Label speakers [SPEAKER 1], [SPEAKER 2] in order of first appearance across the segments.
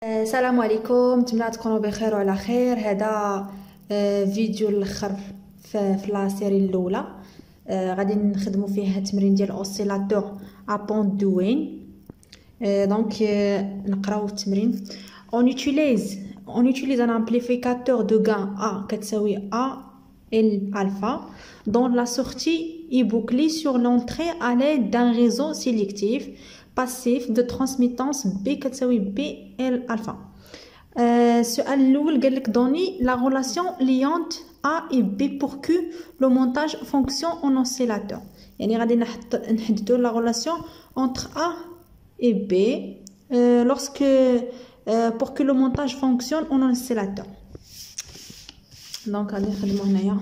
[SPEAKER 1] السلام عليكم، نتمنى تكونوا بخير وعلى خير. هذا فيديو الاخر في لاسيري الاولى. غادي نخدموا فيه تمرين ديال اوسيلاتور ا بوندوين. دونك نقراو التمرين. on utilise un amplificateur de gain A كتساوي A L alpha dont la sortie est bouclée sur l'entrée à l'aide d'un réseau sélectif passif de transmittance B كتساوي B L alpha. السؤال الأول قال لك donner la relation liante A et B pour que le montage fonctionne en oscillateur. يعني غادي نحددو la relation entre A et B lorsque pour que le montage fonctionne en oscillateur. دونك غادي نخدمو هنايا،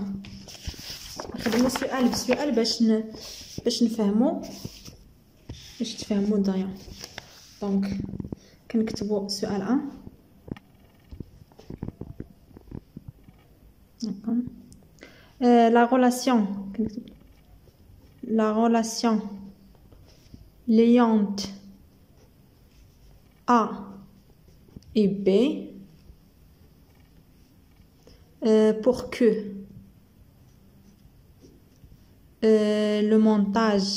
[SPEAKER 1] نخدمو السؤال بسؤال باش نفهمو، باش تفهمو دايا. دونك كنكتبو سؤال 1. La relation liante A et B pour que le montage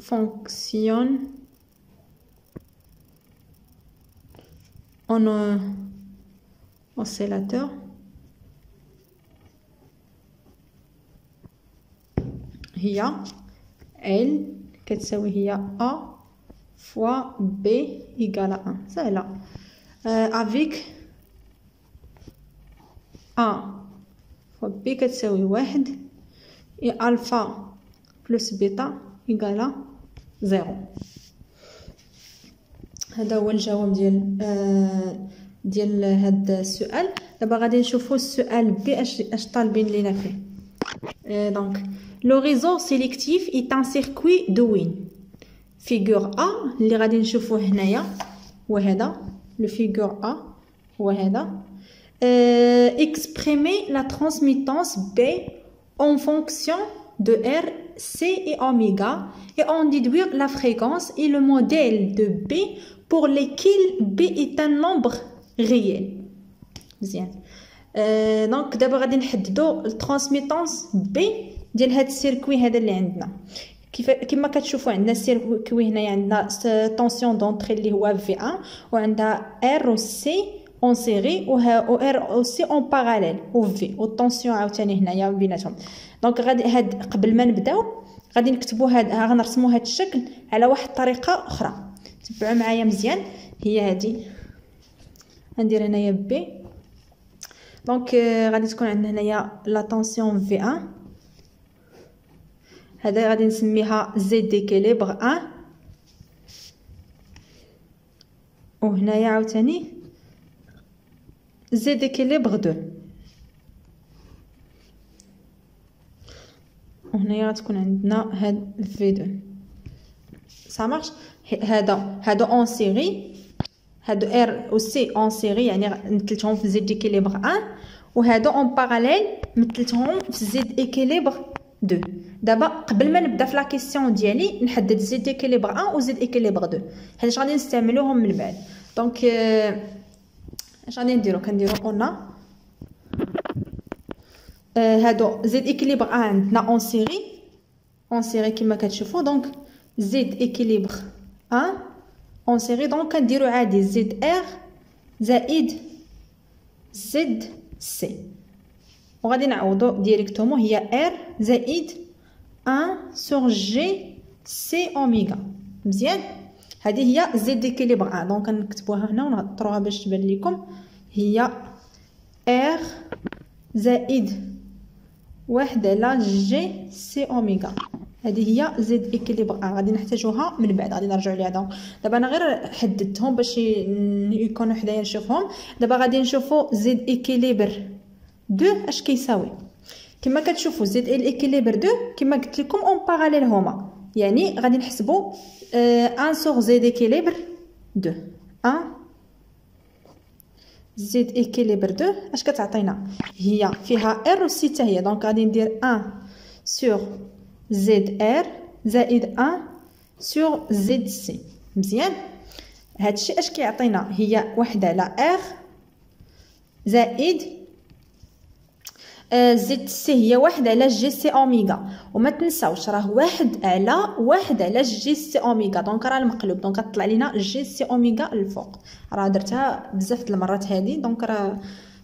[SPEAKER 1] fonctionne en oscillateur. هي L كتساوي هي A fois B égale à 1. سهلة. avec A fois B كتساوي 1 et alpha plus bêta égale à 0. هذا هو الجواب ديال هذا السؤال. دابا غادي نشوفوا السؤال بي اش طالبين لينا فيه. دونك لو ريزو سيليكتيف اي ان سيركوي دو وين. فيغور ا اللي غادي نشوفوه هنايا هو هذا لو فيغور ا هو هذا. exprimer la transmittance B en fonction de R, C et oméga et en déduire la fréquence et le modèle de B pour lesquels B est un nombre réel. مزيان. دونك دابا غادي نحددو الترانسميتونس بي ديال هاد السيركوي هذا اللي عندنا. كما كتشوفوا عندنا السيركوي هنايا عندنا طونسيون دونطري اللي هو V1 وعندها R و C اون سيري و R و C اون باراليل و V والطونسيون عاوتاني هنايا بيناتهم. دونك غادي هاد قبل ما نبداو غادي نكتبوا غنرسموا هاد الشكل على واحد الطريقه اخرى. تبعوا معايا مزيان. هي هادي غندير هنايا بي. دونك غادي تكون عندنا هنايا لا طونسيون في 1. هذا غادي نسميها زد ديكيليبر 1 وهنايا عاوتاني زد ديكيليبر 2 وهنايا غتكون عندنا هاد في 2. ça marche. هادو اون سيري، هادو ار و سي اون سيري يعني مثلتهم في زد ايكيليبر 1 وهادو اون باراليل مثلتهم في زد ايكيليبر 2. دابا قبل ما نبدا في لا كيسيون ديالي نحدد زد ايكيليبر 1 و زد ايكيليبر 2 حيت غادي نستعملوهم من بعد. دونك اش غادي نديرو؟ كنديرو اون هادو زد ايكيليبر 1 عندنا اون سيري كما كتشوفوا. دونك زد ايكيليبر 1 اون سيري. دونك كنديرو عادي زد ار زائد زد سي وغادي نعوضو ديريكتومون هي ار زائد 1 سور جي سي اوميغا. مزيان. هذه هي زد ايكيليبر 1. دونك نكتبوها هنا ونهضروها باش تبان لكم. هي ار زائد 1 على جي سي اوميغا. هذه هي زد ايكيليبر 1. غادي نحتاجوها من بعد، غادي نرجعوا ليها. دونك دابا انا غير حددتهم باش يكونوا حدايا نشوفهم. دابا غادي نشوفوا زد ايكيليبر 2 اش كيساوي. كما كتشوفوا زد ايكيليبر 2 كما قلت لكم اون باراليل هما، يعني غادي نحسبوا 1 سور زد ايكيليبر 2 1 زد ايكيليبر 2 اش كتعطينا؟ هي فيها ار و سي حتى هي. دونك غادي ندير 1 سور زد ار زائد 1 سور زد سي. مزيان. هادشي اش كيعطينا؟ هي 1 على ار زائد زد سي هي 1 على جي سي اوميغا. وما تنساوش راه 1 على جي سي اوميغا، دونك راه المقلوب، دونك غتطلع لينا جي سي اوميغا الفوق. راه درتها بزاف د المرات هذه، دونك راه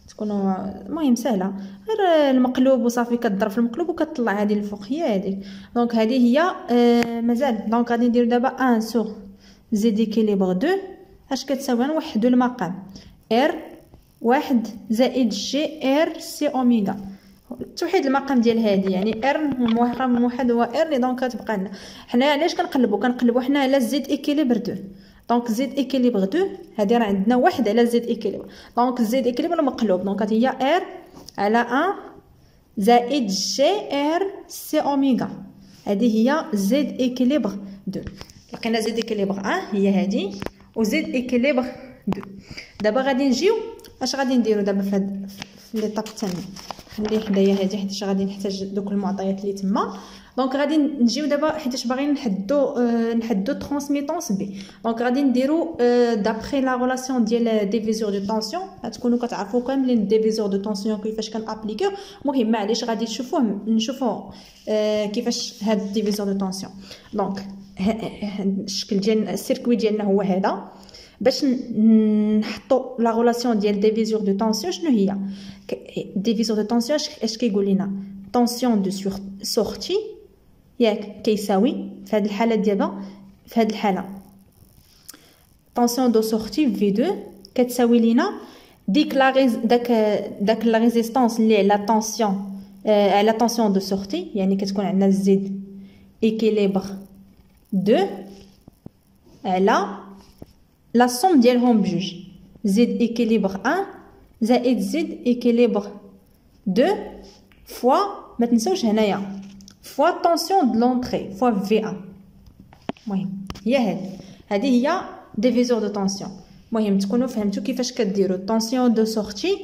[SPEAKER 1] تكونوا المهم سهله، غير المقلوب وصافي كضرب في المقلوب وكتطلع هذه الفوق، هي هذه. دونك هذه هي مازال. دونك غادي ندير دابا 1 سور زد اكيليبر 2 اش كتساوي؟ نوحدوا المقام ار 1 زائد جي ار سي اوميغا. توحيد المقام ديال هذه يعني ار موحد هو ار لي، دونك كتبقى لنا. حنا علاش كنقلبوا حنا على زد اكيليبر 2. دونك زد اكيليبر 2 هذه راه عندنا 1 على زد اكيليبر، دونك زد اكيليبر مقلوب، دونك هي ار على 1 زائد جي ار سي اوميغا. هذه هي زد اكيليبر 2. لقينا زد اكيليبر 1 هي هذه، وزد اكيليبر 2. دابا غادي نجيو اش غادي نديرو دابا في ليطاب الثانيه. خليه حدايا هذه حيت غادي نحتاج دوك المعطيات اللي تما. دونك غادي نجيو دابا حيت باغيين نحدو ترانسميطونس بي. دونك غادي نديرو دابري لا ريلاسيون ديال ديفيزور دو طونسيون. غتكونوا كتعرفوا كاملين ديفيزور دو طونسيون كيفاش كنابليكيو. المهم معليش غادي نشوفوه كيفاش هاد الديفيزور دو طونسيون. دونك الشكل ديال السيركوي ديالنا هو هذا. باش نحطوا لا ريلاسيون ديال ديفيزور دو طونسيون شنو هي؟ ديفيزور دو طونسيون اش كيقول لنا؟ طونسيون دو سورتي ياك كيساوي في هذه الحاله دابا، في هذه الحاله طونسيون دو سورتي في 2 كتساوي لينا ديك داك لا ريزيستانس اللي على طونسيون على طونسيون دو سورتي، يعني كتكون عندنا زد ايكيليبر 2 على لا سوم ديالهم بجوج، زد ايكيليبر 1 زائد زد ايكيليبر 2 فوا ما تنساوش هنايا فوا طونسيون دو لونطري فوا في 1. المهم هي هذه هي ديفيزور دو طونسيون. المهم تكونوا فهمتوا كيفاش كديروا طونسيون دو سورتي.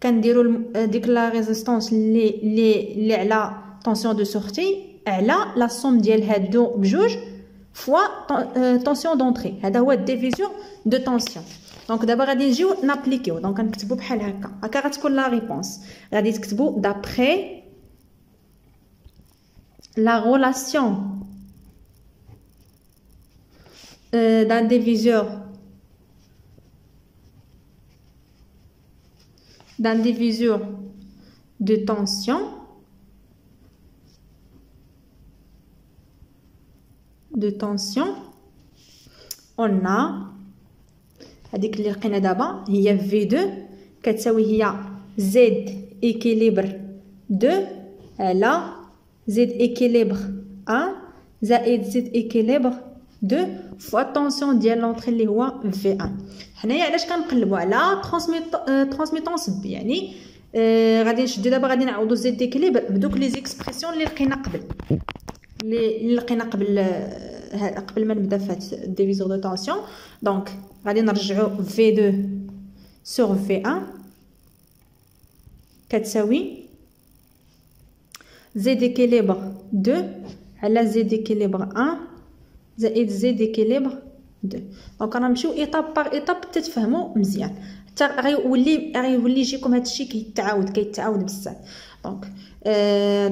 [SPEAKER 1] كنديروا ديك لا ريزيستانس اللي على طونسيون دو سورتي على لا سوم ديال هادو بجوج فوا طونسيون دونطري. هذا هو ديفيزور دو طونسيون. دونك دابا غادي نجيو نابليكيو. دونك غنكتبوا بحال هكا غتكون لا ريبونس. غادي تكتبوا دابري la relation d'un diviseur de tension on a هذيك اللي لقينا دابا هي V2 كتساوي هي Z équilibre 2 على Z équilibre 1 زائد Z équilibre 2 فوا الطونسيون ديال لونطري اللي هو V1. حنايا علاش كنقلبوا على ترانسميطونس بي؟ يعني غادي نشدو دابا غادي نعوضو Z équilibre بدوك لي زيكسبرسيون اللي لقينا قبل، اللي لقينا قبل ما نبدا في الديفيزور دو طونسيون. دونك غادي نرجعو V2 sur V1 كتساوي Z équilibre 2 على Z équilibre 1 زائد Z équilibre 2. دونك غنمشيو ايطاب باغ ايطاب تتفهموا مزيان حتى غيولي يجيكم هادشي كيتعاود بزاف. دونك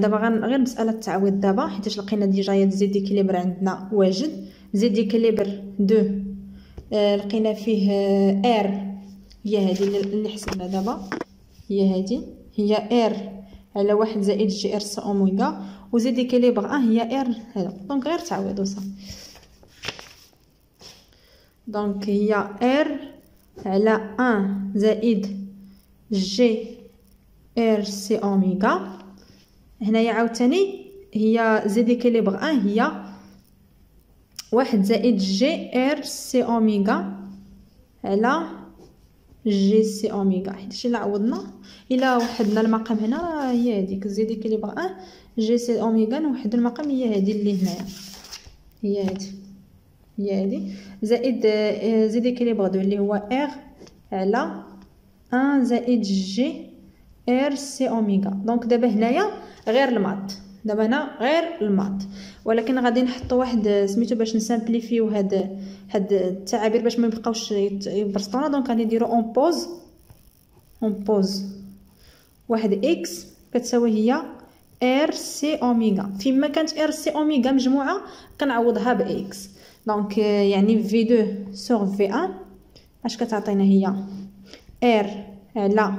[SPEAKER 1] دابا غير مساله التعويض دابا حيت لقينا ديجا Z équilibre عندنا واجد. Z équilibre 2 لقينا فيه ار هي هذه اللي حسبنا دابا، هي ار على 1 زائد جي ار سي اوميغا، وزد ايكيليبر هي ار هذا. دونك غير تعويض وصافي. دونك هي ار على 1 زائد جي ار سي اوميغا. هنايا عاوتاني هي زد ايكيليبر هي 1 زائد جي ار سي اوميغا على جي سي اوميغا. حيت الا عوضنا الا وحدنا المقام هنا راه هي هذيك زد ايكيليبر جي سي اوميغا، نوحد المقام هي هذه اللي هنايا، هي هذه زائد زد ايكيليبر 2 اللي هو ار على 1 زائد جي ار سي اوميغا. دونك دابا هنايا غير الماط دابا هنا غير المات، ولكن غادي نحطوا واحد سميتو باش نسامبليفيو هاد التعابير باش ما يبقاوش يبرسطونا. دونك غادي نديرو اون بوز واحد اكس كتساوي هي ار سي اوميغا. فيما كانت ار سي اوميغا مجموعه كنعوضها باكس. دونك يعني في 2 سور في 1 اش كتعطينا هي ار على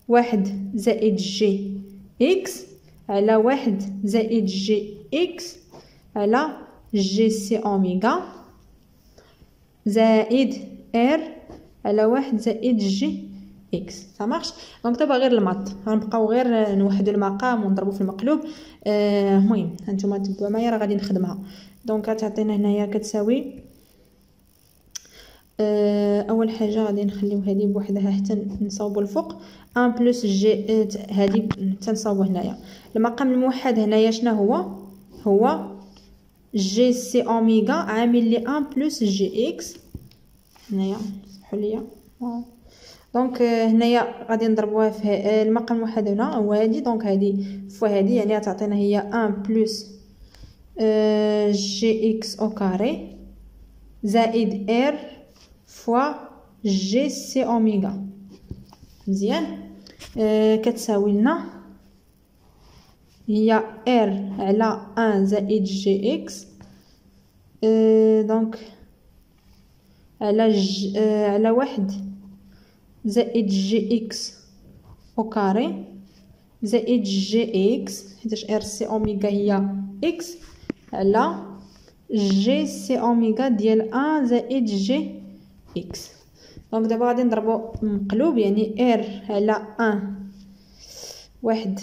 [SPEAKER 1] واحد زائد جي اكس على واحد زائد جي اكس على جي سي اوميغا زائد ار على واحد زائد جي اكس. سامارش. دونك دابا غير المط غنبقاو غير نوحدو المقام ونضربو في المقلوب. المهم هانتوما تبعوا معايا راه غادي نخدمها. دونك غتعطينا هنايا كتساوي اول حاجه غادي نخليو هذه بوحدها حتى نصاوبوا الفوق 1 بلس جي هذه تنصاوبوا هنايا. المقام الموحد هنايا شنو هو جي سي اوميغا عامل لي 1 بلس جي اكس هنايا. سمحوا لي. دونك هنايا غادي نضربوها في المقام الموحد هنا هو هادي. دونك هادي فوا هادي يعني غتعطينا هي 1 بلس جي اكس او كاري زائد ار فوا جي سي اوميغا. مزيان. كتساوي لنا هي ار على 1 زائد جي اكس دونك على واحد زائد جي اكس او كاري زائد جي اكس حيتاش ار سي اوميغا هي اكس على جي سي اوميغا ديال 1 زائد جي اكس. دونك دابا غادي نضربو مقلوب يعني ار على 1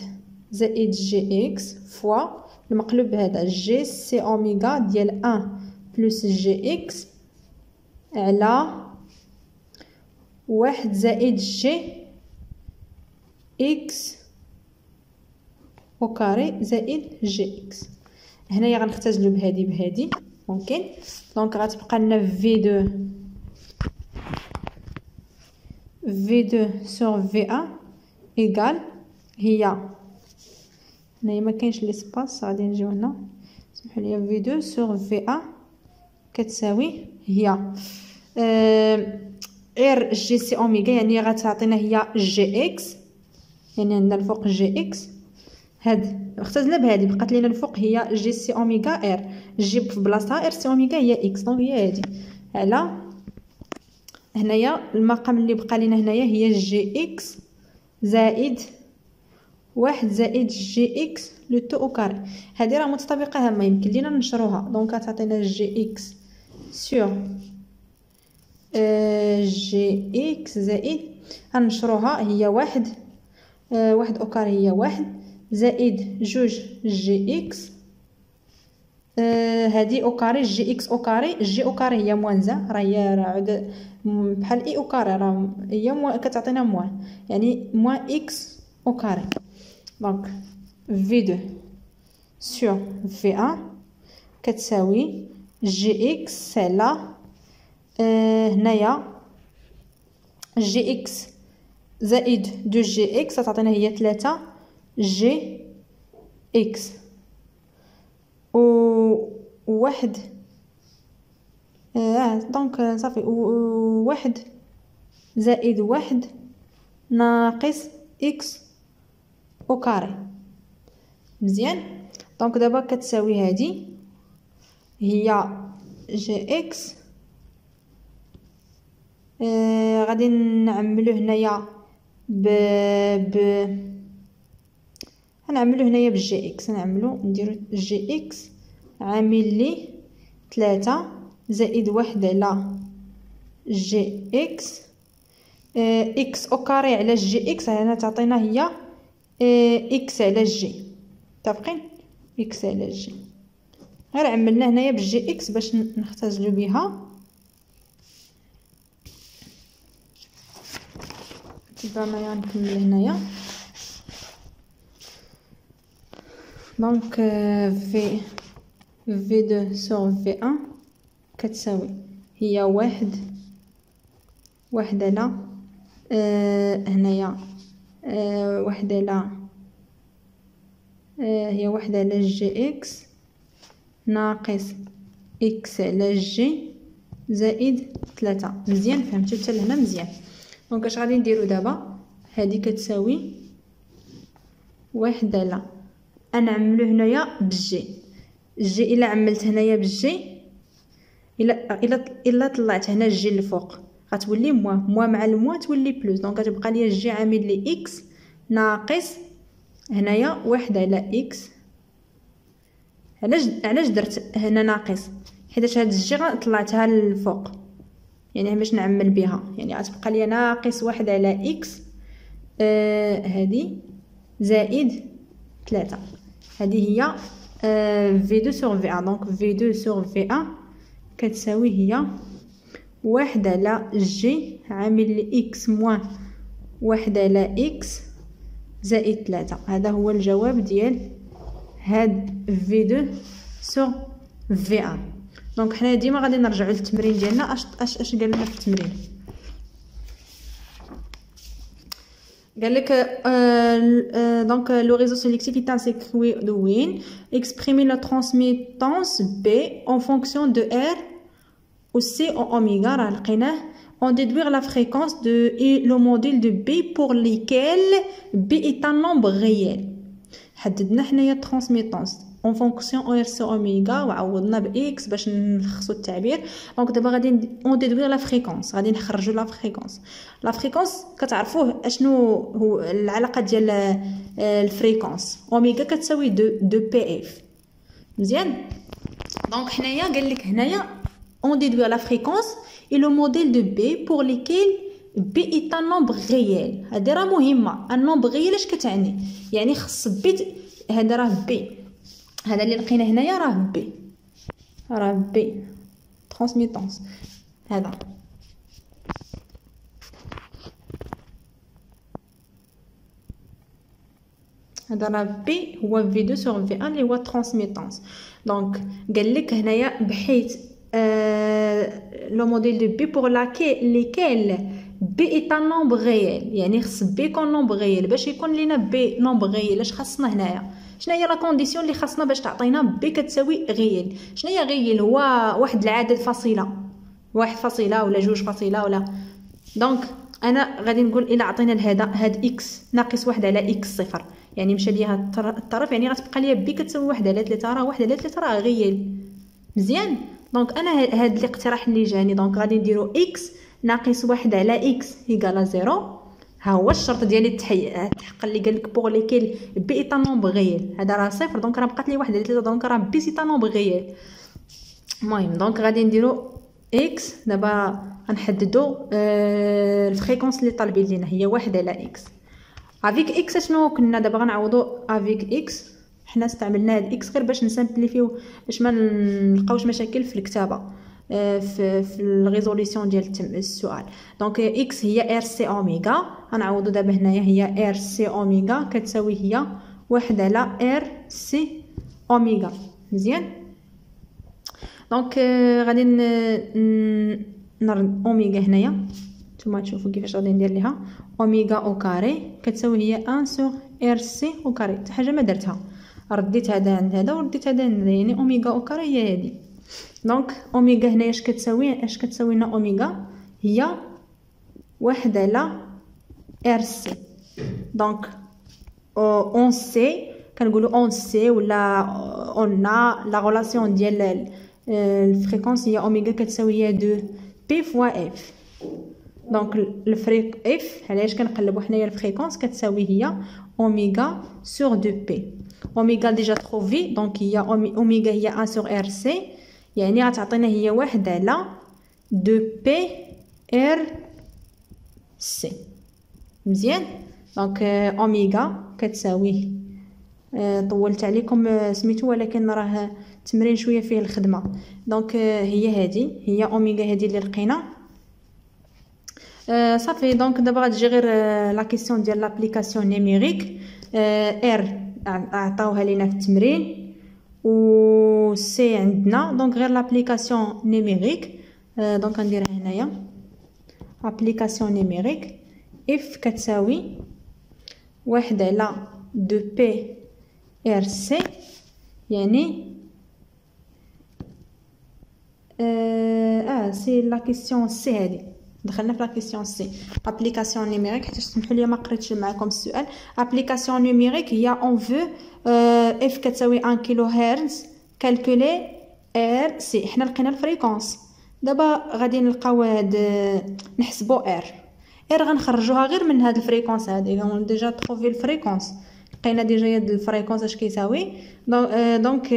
[SPEAKER 1] زائد جي اكس فوا المقلوب هذا جي سي اوميغا ديال 1 بلس جي اكس على 1 زائد جي اكس او كاري زائد جي اكس. هنايا غنختزلو بهادي ممكن. دونك غتبقى لنا V2 sur V1 ايكال هي هنايا ما كاينش ليسباس غادي نجيو هنا سمحوا لي V2 sur V1 كتساوي هي غير جي سي اوميغا يعني غتعطينا هي جي اكس يعني عندنا الفوق جي اكس هاد اختزلنا بهادي بقات لينا الفوق هي جي سي اوميغا ار جيب في بلاصتها ار سي اوميغا هي اكس. دونك هي هادي على هنايا المقام اللي بقى لينا هنايا هي جي اكس زائد 1 زائد جي اكس لو تو او كاري. هذه راه متطابقه هما يمكن لينا ننشروها. دونك غتعطينا جي اكس سور جي اكس زائد غنشروها هي واحد او كاري هي 1 زائد جوج جي اكس هادي او كاري جي اكس او كاري جي او كاري هي موان راه هي عاد بحال اي او كاري راه هي كتعطينا موان يعني موان اكس او كاري. دونك في 2 سور في 1 كتساوي جي اكس على هنايا جي اكس زائد 2 جي اكس تعطينا هي 3 جي اكس و واحد دونك صافي واحد زائد 1 ناقص اكس او كاري. مزيان. دونك دابا كتساوي هادي هي جي اكس غادي نعملو هنايا غنعملو هنايا بالجي اكس نديرو جي اكس عامل لي 3 زائد 1 على جي اكس اكس او كاري على جي اكس هنا تعطينا هي اكس على جي. متفقين؟ اكس على جي غير عملنا هنايا بالجي اكس باش نختزلو بها. تبع معايا نكمل هنايا. دونك في 2 sur V1 كتساوي هي واحد على هنايا واحد على هي واحد على جي اكس ناقص اكس على جي زائد 3. مزيان فهمتوا حتى لهنا مزيان. دونك اش غادي نديرو دابا؟ هذه كتساوي واحد على نعملو هنايا بالجي. الجي الا عملت هنايا بالجي الا طلعت هنا الجي الفوق غتولي موا مع الموا تولي بلوس. دونك غتبقى ليا الجي عامل لي اكس ناقص هنايا واحد على اكس. علاش درت هنا ناقص؟ حيت هاد الجي طلعتها للفوق يعني باش نعمل بها، يعني غتبقى ليا ناقص واحد على اكس هذه زائد 3. هذه هي في 2 سور في 1. دونك في 2 سور في 1 كتساوي هي واحد على جي عامل لي اكس موان واحد على اكس زائد 3. هذا هو الجواب ديال هاد في 2 سور في 1. دونك حنا ديما غادي نرجعوا للتمرين ديالنا. اش قال لنا في التمرين؟ قال لك donc le réseau sélectif est ainsi de Wien exprimer la transmittance B en fonction de R ou C en oméga. راه لقيناه on déduire la fréquence de et le module de B pour lesquels B est un nombre réel. حددنا حنايا transmittance en fonction R C oméga وعوضنا ب X باش نلخصوا التعبير. دونك دابا غادي on déduire la fréquence، غادي نخرجوا لا فريكونس. لا فريكونس كتعرفوه اشنو هو العلاقه ديال الفريكونس؟ اوميغا كتساوي 2 بي اف. مزيان. دونك حنايا قال لك هنايا on déduire la fréquence et le modèle de B pour lesquels B est un nombre réel. هذه راه مهمه. un nombre réel اش كتعني؟ يعني خص بي هذا راه بي، هذا اللي لقينا هنايا راه بي ترانسميتونس. هذا راه بي هو في 2 سور في 1 اللي هو ترانسميتونس. دونك قال لك هنايا بحيث لو موديل دو بي بور ليكيل بي اي ان نومبر غيال، يعني خص بي يكون نومبر غيال. باش يكون لينا بي نومبر غيال اش خاصنا هنايا؟ شنو هي لا كونديسيون اللي خاصنا باش تعطينا بي كتساوي غيال؟ شنو هي غيال؟ هو واحد العدد فاصله، واحد فاصله ولا جوج فاصله ولا. دونك انا غادي نقول الا عطينا لهذا هاد اكس ناقص واحد على اكس صفر، يعني مشى ليا هاد الطرف، يعني غتبقى ليا بي كتساوي واحد على 3. راه واحد على 3 راه غيال. مزيان. دونك انا هاد الاقتراح اللي جاني دونك غادي نديرو اكس ناقص واحد على اكس ايكالا 0. ها هو الشرط ديالي التحقق اللي قال لك بوغ ليكيل بي اي ان نومبر غيال. هذا راه صفر، دونك راه بقات لي واحد على 3، دونك راه بي سي ان نومبر غيال. المهم دونك غادي نديرو اكس. دابا غنحددو الفريكونس اللي طالبين لينا هي واحد على اكس. افيك اكس شنو كنا دابا غنعوضو افيك اكس؟ حنا استعملنا هاد اكس غير باش نسامبليفيو باش ما نلقاوش مشاكل في الكتابه في الريزوليسيون ديال السؤال. دونك اكس هي ار سي اوميغا. غنعوضو دابا هنايا هي ار سي اوميغا كتساوي هي واحد على ار سي اوميغا. مزيان. دونك غادي نرد اوميغا هنايا، نتوما تشوفوا كيفاش غادي ندير ليها. اوميغا او كاري كتساوي هي 1 سور ار سي او كاري. حتى حاجه ما درتها، رديت هذا عند هذا ورديت هذا عند هذا، يعني اوميغا او كاري هي هذه. دونك اوميغا هنايا اش كتساوي لنا؟ اوميغا هي واحد على ار سي. دونك اون سي كنقولوا اون سي ولا اون لا ريلاسيون ديال الفريكونس هي اوميغا كتساوي هي 2 بي فوا اف. دونك الفريك اف علاش كنقلبوا حنايا الفريكونس كتساوي هي اوميغا سور 2 بي. اوميغا ديجا تروفي، دونك هي اوميغا هي 1 سور ار سي، يعني غتعطينا هي واحد على 2 بي ار سي. مزيان. دونك اوميغا كتساوي طولت عليكم سميتو ولكن راه التمرين شويه فيه الخدمه. دونك هي هذه هي اوميغا هذه اللي لقينا. صافي. دونك دابا غتجي غير لا كيسيون ديال لابليكاسيون نيميريك. ار عطاوها لينا في التمرين و سي عندنا، دونك غير لابليكاسيون نيميريك. دونك غنديرها هنايا ابليكاسيون نيميريك. اف كتساوي واحد على 2 بي ار سي يعني سي لا كيسيون سي هذه. دخلنا في لا كيسيون سي. ابليكاسيون نيميريك، حيت سمحوا لي ما قريتش معكم السؤال. ابليكاسيون نيميريك هي اون فو اف كتساوي 1 كيلو هرتز كالكولي ار سي. حنا لقينا الفريكونس، دابا غادي نلقاو هاد نحسبو ار غنخرجوها غير من هاد الفريكونس هادي. ديجا تروفي الفريكونس، لقينا ديجا هاد الفريكونس اش كيساوي. دونك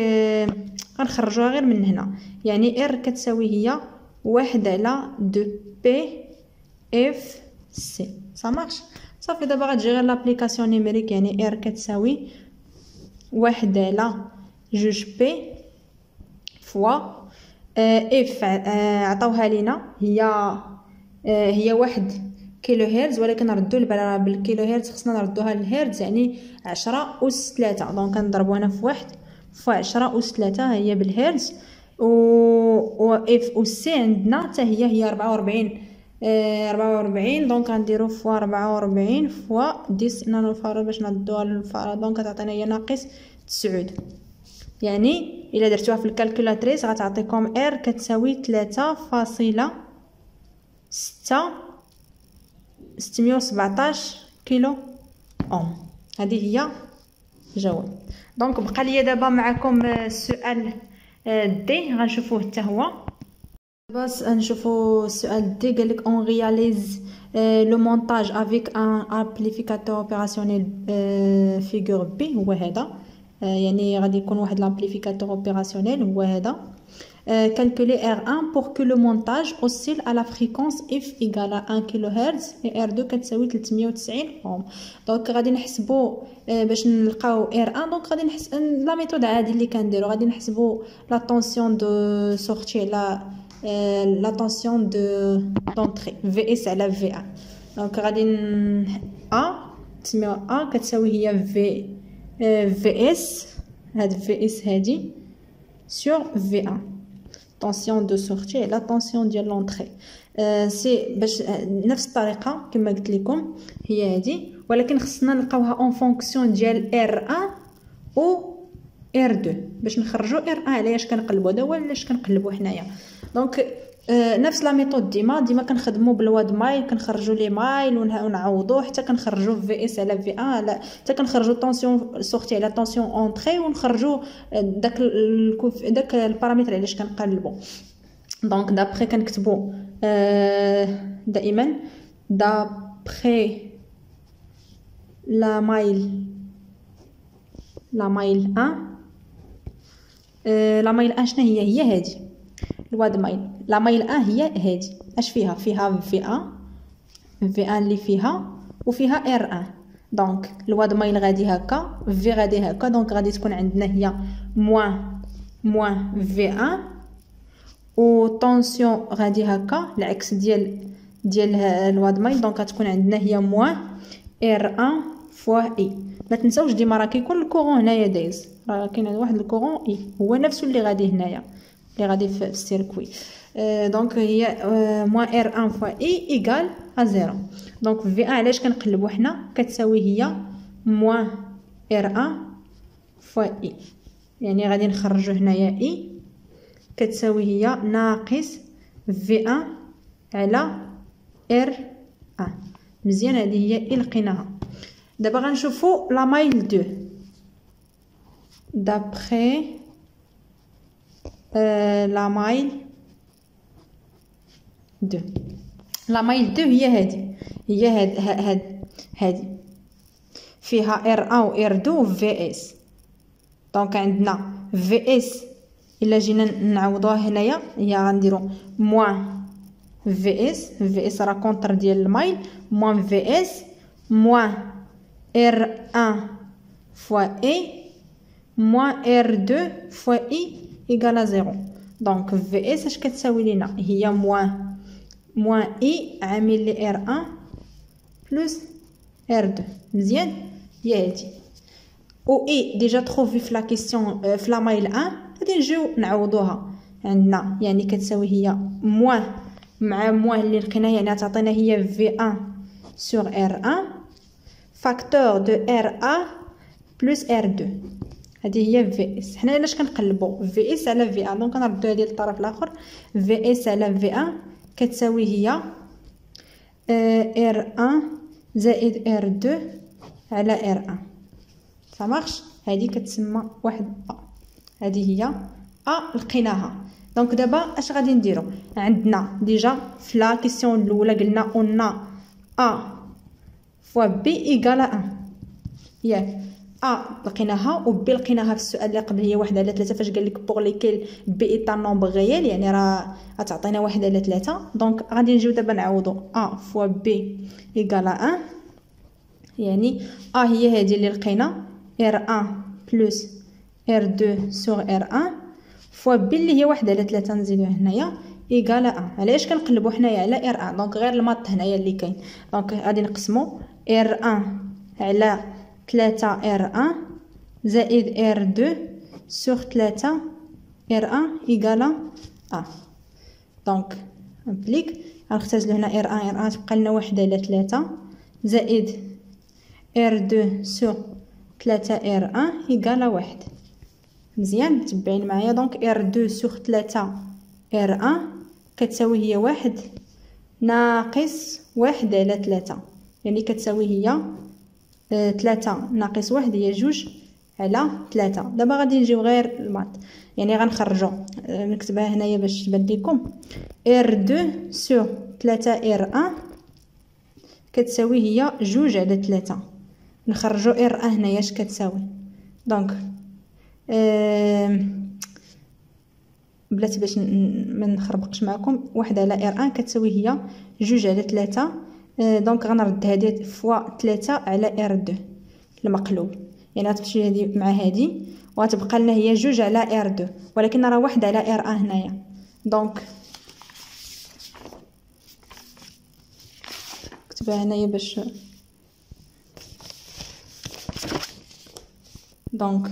[SPEAKER 1] غنخرجوها غير من هنا. يعني ار كتساوي هي 1 على 2 بي اف سي. ça marche صافي. دابا غتجي غير لابليكاسيون نيميريك. يعني ار كتساوي 1 على 2 بي فوا اف عطاوها لينا هي 1 كيلو هرتز، ولكن نردو البال بالكيلو هرتز خصنا نردوها للهرتز، يعني 10 أس 3. دونك كنضربو هنا في 1 في 10 أس 3 هي بالهرتز. و اف او سي عندنا حتى هي 44. دونك غنديرو فوا 44 فوا 10 نانوفاراد باش نردوها للفاراد. دونك كتعطينا هي ناقص 9. يعني الا درتوها في الكالكولاتريس غتعطيكم ار كتساوي 3.617 كيلو اوم. هذه هي الجواب. دونك بقى لي دابا معكم السؤال دي، غنشوفوه حتى هو. بس نشوفوا السؤال دي. قالك on réalise le montage avec un amplificateur opérationnel figure B. هو هذا. يعني غادي يكون واحد l'amplificateur opérationnel هو هذا. Calculer R1 pour que le montage oscille à la fréquence F égale à 1 kHz et R2 كتساوي 390 اوم. دونك غادي نحسبوا باش نلقاو R1. دونك غادي نحسب لا ميثود عادي اللي كنديرو. غادي نحسبوا لا طونسيون دو سورتي لا طونسيون دونطري VS على V1. دونك غادي تسميو A كتساوي هي VS هاد VS هادي sur V1 طونسيون دو سورتي على طونسيون ديال لونطري. سي باش نفس الطريقه كما قلت لكم هي هادي، ولكن خصنا نلقاوها اون فونكسيون ديال R1 و R2 باش نخرجوا R1 علاش كنقلبوا هذا هو علاش كنقلبوا حنايا. دونك نفس لا ميثود ديما كنخدموا بالواد مايل، كنخرجوا لي مايل ونعوضوا حتى كنخرجوا في اس على في ان حتى كنخرجوا طونسيون سورتي على طونسيون اونطري ونخرجوا داك البارامتر علاش كنقلبوا. دونك دابري كنكتبوا دائما دابري لا مايل 1 شنو هي هادي الواد مايل. لا مايل 1 هي هادي. اش فيها في 1 اللي فيها وفيها ار 1. دونك الواد مايل غادي هكا في غادي هكا. دونك غادي تكون عندنا هي موان في 1 و طونسيون غادي هكا العكس ديال الواد مايل. دونك غتكون عندنا هي موان ار 1 فوا اي. ما تنساوش ديما راه كيكون الكورون هنايا دايز، راه كاين واحد الكورون اي هو نفسه اللي غادي هنايا اللي غادي في السيركوي. دونك هي موان ار 1 فوا اي ايكال ا 0. دونك في 1 علاش كنقلبوا حنا كتساوي هي موان ار 1 فوا اي. يعني غادي نخرجوا هنايا اي كتساوي هي ناقص في 1 على ار 1. مزيان هذه هي اللي لقيناها. دابا غنشوفوا لا مايل 2 دابري لا مايل 2. لا مايل 2 هي هادي فيها ار 1 و ار 2 و في اس. دونك عندنا في اس الا جينا نعوضوها هنايا هي غنديرو موان في اس راه كونتر ديال المايل موان في اس موان ار 1 فوا اي موان ار 2 فوا اي ايكال 0. دونك في اس اش كتساوي لينا هي موان اي عامل لي ار 1 بلس ار 2. مزيان هي هادي. و اي ديجا تروفي في لا كيسيون في لا مايل 1 غادي نجيو نعوضوها. عندنا يعني كتساوي هي موان مع موان اللي لقينا يعني تعطينا هي في 1 سور ار 1 فاكتور دو ار 1 بلس ار 2. هذه هي في اس. حنا علاش كنقلبوا في اس على في ا؟ دونك كنردو هذه للطرف الاخر. في اس على في ا كتساوي هي ار 1 زائد ار 2 على ار 1. ça marche. هذه كتسمى واحد ا. هذه هي ا لقيناها. دونك دابا اش غادي نديرو؟ عندنا ديجا في لا كيسيون الاولى قلنا اون ا فوا بي ايكال 1 ياك. ا لقيناها و بي لقيناها في السؤال اللي قبل هي 1 على 3 فاش قال لك بوغ ليكيل بي ايت ان نومبر ريال يعني راه غتعطينا 1 على 3. دونك غادي نجيو دابا نعوضو ا فوا بي ايكال 1 يعني ا هي هذه اللي لقينا ار 1 بلس ار 2 سور ار 1 فوا بي اللي هي 1 على 3 نزيدو هنايا ايكال 1. علاش كنقلبوا حنايا على ار 1؟ دونك غير الماط هنايا اللي كاين. دونك غادي نقسموا ار 1 على 3 ار 1 زائد ار 2 سور 3 ار 1 ايكال 1. دونك نبليك غنختزلو هنا ار 1 ار 1 تبقى لنا 1 على 3 زائد ار 2 سور 3 ار 1 ايكال 1. مزيان متبعين معايا. دونك ار 2 سور 3 ار 1 كتساوي هي 1 ناقص 1 على 3 يعني كتساوي هي 3 ناقص 1 هي 2 على 3. دابا غادي نجيو غير الماط يعني غنخرجو نكتبها هنايا باش تبان لكم ار 2 سور 3 ار 1 كتساوي هي 2 على 3. نخرجو ار 1 هنايا اش كتساوي؟ دونك بلاتي باش ما نخربقش معكم 1 على ار 1 كتساوي هي 2 على 3. دونك غنرد هذه فوا 3 على ار 2 المقلوب يعني غتمشي هذه مع هذه وغتبقى لنا هي 2 على ار 2 ولكن راه 1 على ار 1 هنايا. دونك كتبها هنايا باش دونك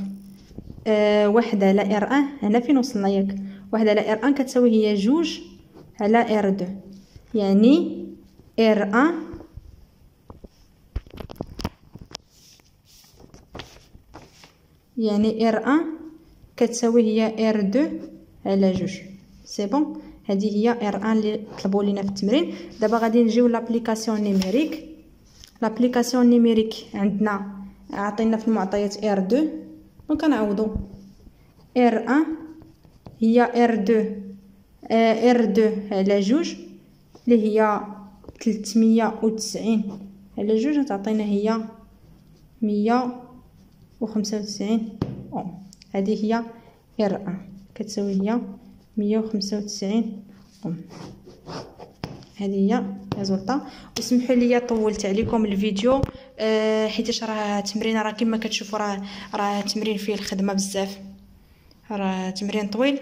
[SPEAKER 1] 1 على ار 1 هنا فين وصلنا ياك 1 على ار 1 كتساوي هي 2 على ار 2 يعني ار 1 يعني ار 1 كتساوي هي ار 2 على 2. سي بون. هذه هي ار 1 اللي طلبوا لينا في التمرين. دابا غادي نجيو لابليكاسيون نيميريك. لابليكاسيون نيميريك عندنا عطينا في المعطيات ار 2 دونك كنعوضوا ار 1 هي ار 2 على 2 اللي هي 390 على 2 تعطينا هي 195 اوم. هذه هي ار 1 كتساوي هي 195 اوم. هذه هي ريزولطا. وسمحوا لي طولت عليكم الفيديو حيتاش راه تمرين راه كما كتشوفوا راه تمرين فيه الخدمه بزاف. راه تمرين طويل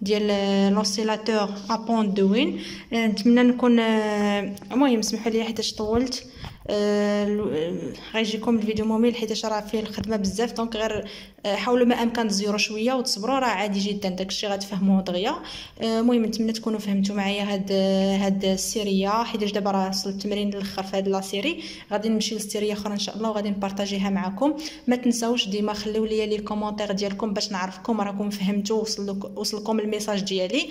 [SPEAKER 1] ديال لوسيلاتور ابون دوين. نتمنى نكون المهم سمحوا لي حيتاش طولت. غيجيكم الفيديو ممل حيتاش راه فيه الخدمه بزاف. دونك غير حاولوا ما امكن تزيروا شويه وتصبروا راه عادي جدا داكشي غتفهموه دغيا. المهم نتمنى تكونوا فهمتوا معايا هاد السيريه حيتاش دابا راه وصل التمرين للاخر في هاد لا سيري. غادي نمشي للسيريه اخرى ان شاء الله وغادي نبارطاجيها معكم. ما تنساوش ديما خليو لي كومونتير ديالكم باش نعرفكم راكم فهمتوا وصلكم الميساج ديالي.